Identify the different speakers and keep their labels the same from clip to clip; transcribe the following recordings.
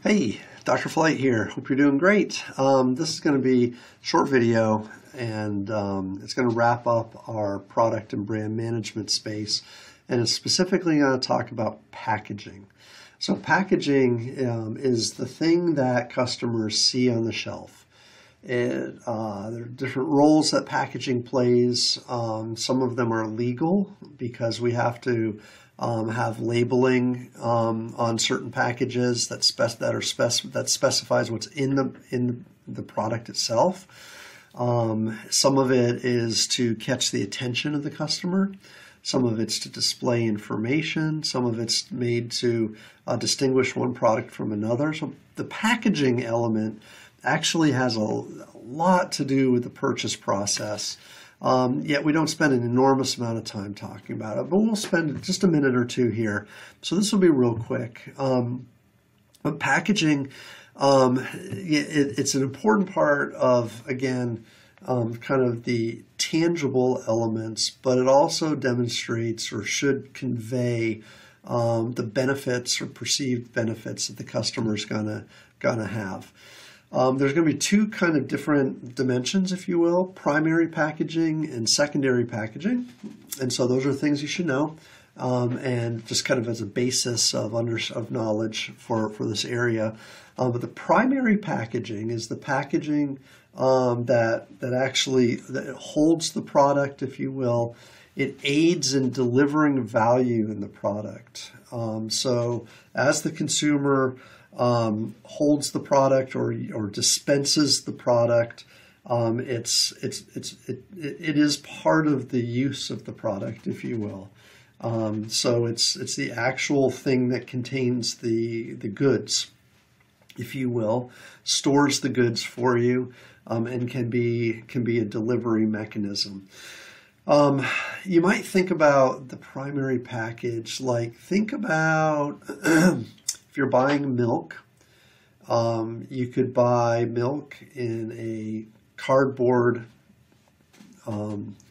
Speaker 1: Hey, Dr. Flight here. Hope you're doing great. This is going to be a short video, and it's going to wrap up our product and brand management space, and it's specifically going to talk about packaging. So packaging is the thing that customers see on the shelf. There are different roles that packaging plays. Some of them are legal because we have to have labeling on certain packages that specifies what's in the product itself. Some of it is to catch the attention of the customer. Some of it's to display information. Some of it's made to distinguish one product from another. So the packaging element actually has a lot to do with the purchase process. Yet we don't spend an enormous amount of time talking about it, but we'll spend just a minute or two here. So this will be real quick. But packaging, it's an important part of, again, kind of the tangible elements, but it also demonstrates or should convey the benefits or perceived benefits that the customer is gonna have. There's going to be two kind of different dimensions, if you will, primary packaging and secondary packaging. And so those are things you should know, and just kind of as a basis of knowledge for this area. But the primary packaging is the packaging that holds the product, if you will. It aids in delivering value in the product. So as the consumer holds the product or dispenses the product, it is part of the use of the product, if you will. So it's the actual thing that contains the goods, if you will, stores the goods for you, and can be a delivery mechanism. You might think about the primary package, think about if you're buying milk, you could buy milk in a cardboard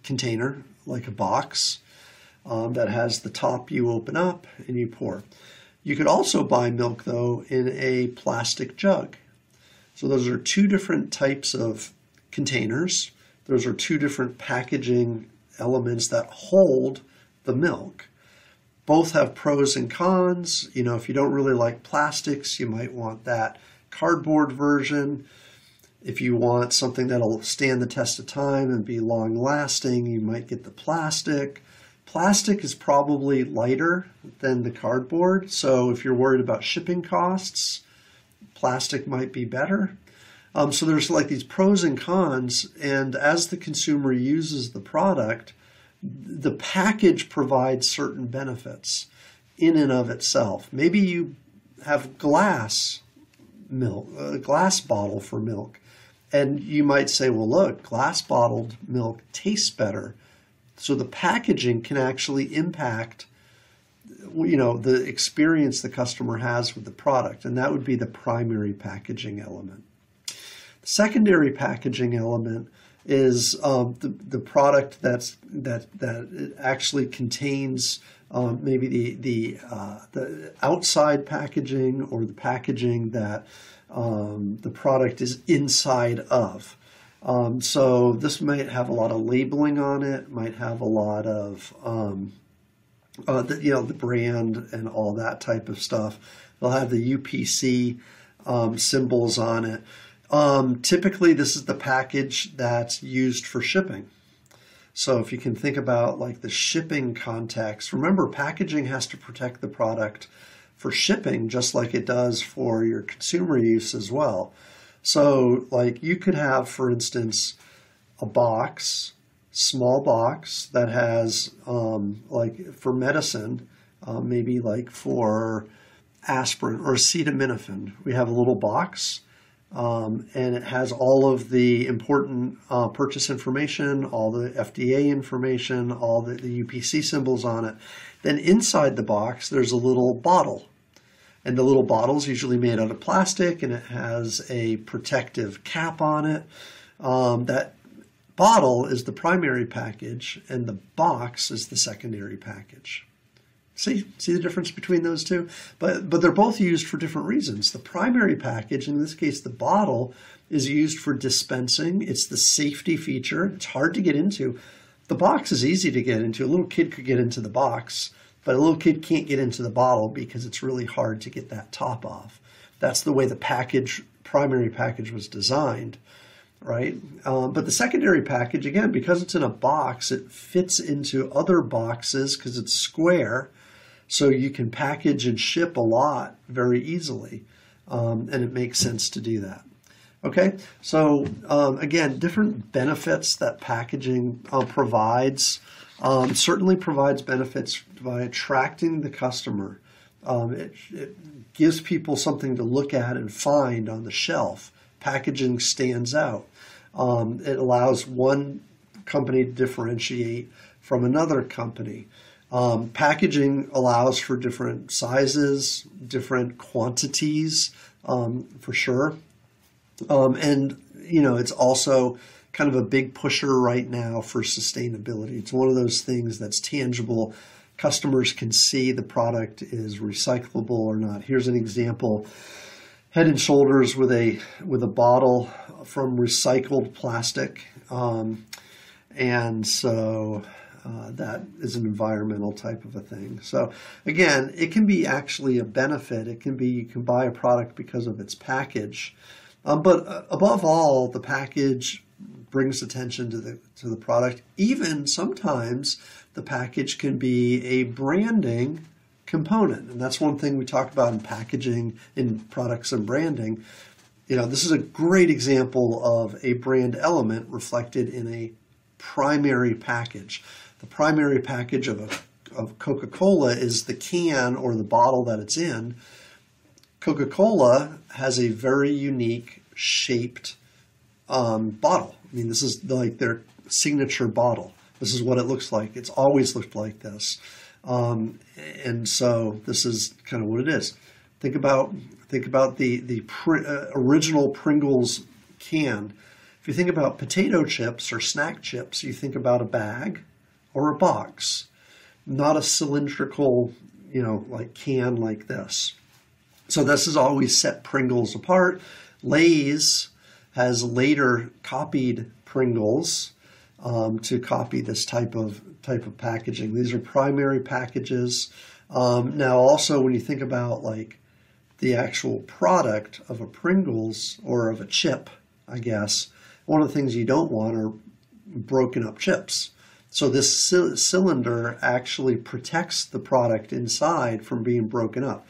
Speaker 1: container, like a box, that has the top you open up and you pour. You could also buy milk, though, in a plastic jug. So those are two different types of containers. Those are two different packaging elements that hold the milk. Both have pros and cons. You know, if you don't really like plastics, you might want that cardboard version. If you want something that'll stand the test of time and be long lasting, you might get the plastic. Plastic is probably lighter than the cardboard. So if you're worried about shipping costs, plastic might be better. So there's like these pros and cons. And as the consumer uses the product, the package provides certain benefits in and of itself. Maybe you have glass milk, a glass bottle for milk, and you might say, well, look, glass bottled milk tastes better. So the packaging can actually impact, the experience the customer has with the product, and that would be the primary packaging element. The secondary packaging element is the product that actually contains maybe the outside packaging, or the packaging that the product is inside of. So this might have a lot of labeling on it, might have a lot of the brand and all that type of stuff. They'll have the UPC symbols on it. Typically, this is the package that's used for shipping. So if you can think about like the shipping context, remember, packaging has to protect the product for shipping just like it does for your consumer use as well. So like you could have, for instance, a box, small box that has like for medicine, maybe like for aspirin or acetaminophen. We have a little box. And it has all of the important purchase information, all the FDA information, all the UPC symbols on it. Then inside the box, there's a little bottle. And the little bottle is usually made out of plastic, and it has a protective cap on it. That bottle is the primary package, and the box is the secondary package. See the difference between those two? But they're both used for different reasons. The primary package, in this case the bottle, is used for dispensing. It's the safety feature. It's hard to get into. The box is easy to get into. A little kid could get into the box, but a little kid can't get into the bottle because it's really hard to get that top off. That's the way the primary package was designed, right? But the secondary package, again, because it's in a box, it fits into other boxes because it's square, so you can package and ship a lot very easily, and it makes sense to do that. Okay, so again, different benefits that packaging provides. Certainly provides benefits by attracting the customer. It gives people something to look at and find on the shelf. Packaging stands out. It allows one company to differentiate from another company. Packaging allows for different sizes, different quantities, for sure. And, you know, it's also kind of a big pusher right now for sustainability. It's one of those things that's tangible. Customers can see the product is recyclable or not. Here's an example: Head & Shoulders with a bottle from recycled plastic, and so that is an environmental type of a thing. So again, it can be actually a benefit. It can be, you can buy a product because of its package, but above all, the package brings attention to the product. Even sometimes the package can be a branding component, and that's one thing we talk about in packaging, in products and branding. You know, this is a great example of a brand element reflected in a primary package. The primary package of Coca-Cola is the can or the bottle that it's in. Coca-Cola has a very unique shaped bottle. I mean, this is like their signature bottle. This is what it looks like. It's always looked like this. And so this is kind of what it is. Think about the original Pringles can. If you think about potato chips or snack chips, you think about a bag or a box, not a cylindrical, you know, like can like this. So this has always set Pringles apart. Lay's has later copied Pringles to copy this type of packaging. These are primary packages. Now also, when you think about like the actual product of a Pringles or of a chip, I guess, one of the things you don't want are broken up chips. So this cylinder actually protects the product inside from being broken up.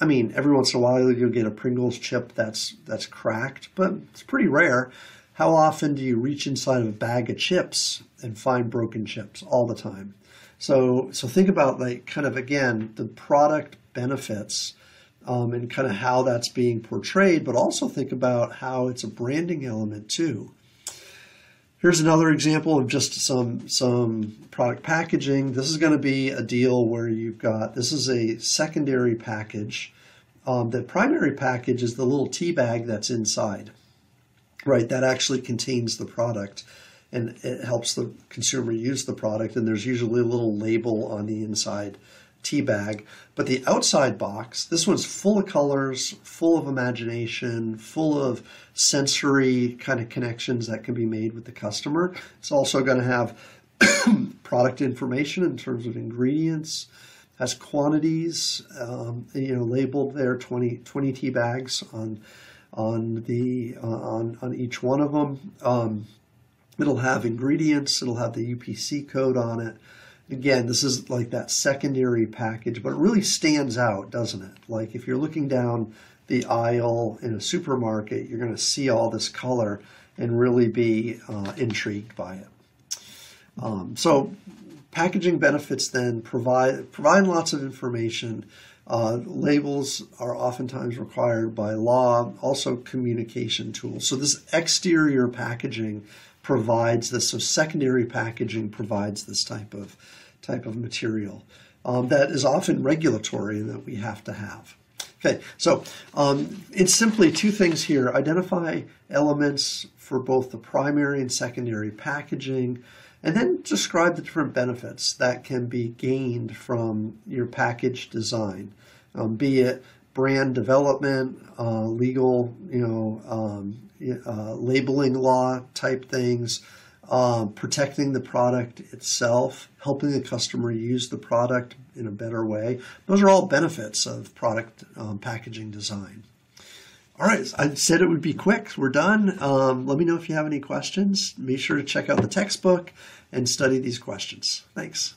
Speaker 1: I mean, every once in a while you'll get a Pringles chip that's cracked, but it's pretty rare. How often do you reach inside of a bag of chips and find broken chips? All the time. So think about, like, kind of, again, the product benefits and kind of how that's being portrayed, but also think about how it's a branding element too. Here's another example of just some product packaging. This is going to be a deal where you've got, this is a secondary package. The primary package is the little tea bag that's inside, right? That actually contains the product, and it helps the consumer use the product. And there's usually a little label on the inside tea bag. But the outside box, this one's full of colors, full of imagination, full of sensory kind of connections that can be made with the customer. It's also going to have product information in terms of ingredients, has quantities, labeled there, 20 tea bags on each one of them. It'll have ingredients. It'll have the UPC code on it. Again, this is like that secondary package, but it really stands out, doesn't it? Like if you're looking down the aisle in a supermarket, you're going to see all this color and really be intrigued by it. So packaging benefits then provide lots of information. Labels are oftentimes required by law, also communication tools. So this exterior packaging provides this, so secondary packaging provides this type of material that is often regulatory and that we have to have. Okay, so it's simply two things here. Identify elements for both the primary and secondary packaging, And then describe the different benefits that can be gained from your package design, be it brand development, legal, labeling law type things, protecting the product itself, helping the customer use the product in a better way. Those are all benefits of product packaging design. All right, I said it would be quick. We're done. Let me know if you have any questions. Be sure to check out the textbook and study these questions. Thanks.